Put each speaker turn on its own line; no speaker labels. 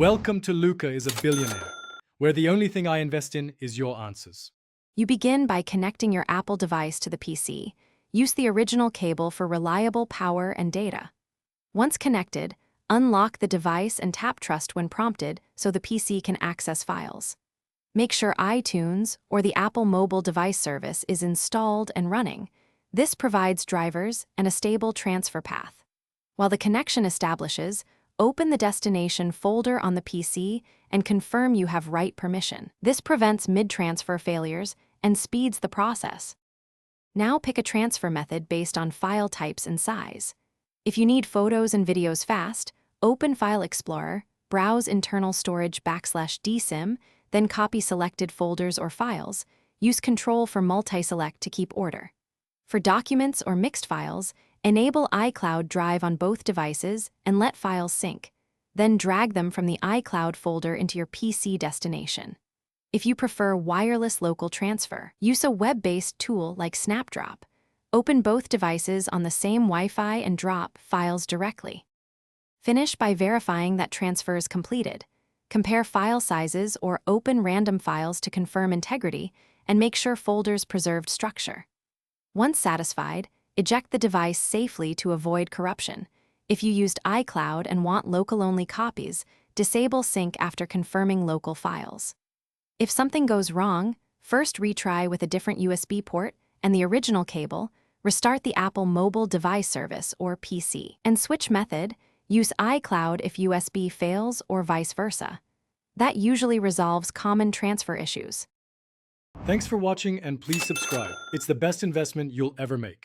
Welcome to Luca is a Billionaire, where the only thing I invest in is your answers.
You begin by connecting your Apple device to the PC. Use the original cable for reliable power and data. Once connected, unlock the device and tap Trust when prompted so the PC can access files. Make sure iTunes or the Apple mobile device service is installed and running. This provides drivers and a stable transfer path. While the connection establishes, open the destination folder on the PC and confirm you have write permission. This prevents mid-transfer failures and speeds the process. Now pick a transfer method based on file types and size. If you need photos and videos fast, open File Explorer, browse internal storage /DSIM, then copy selected folders or files. Use Control for multi-select to keep order. For documents or mixed files, enable iCloud Drive on both devices and let files sync. Then drag them from the iCloud folder into your PC destination. If you prefer wireless local transfer, use a web-based tool like Snapdrop. Open both devices on the same Wi-Fi and drop files directly. Finish by verifying that transfer is completed. Compare file sizes or open random files to confirm integrity and make sure folders preserved structure. Once satisfied, eject the device safely to avoid corruption. If you used iCloud and want local-only copies, disable sync after confirming local files. If something goes wrong, first retry with a different USB port and the original cable, restart the Apple mobile device service or PC. And switch method, use iCloud if USB fails or vice versa. That usually resolves common transfer issues.
Thanks for watching and please subscribe. It's the best investment you'll ever make.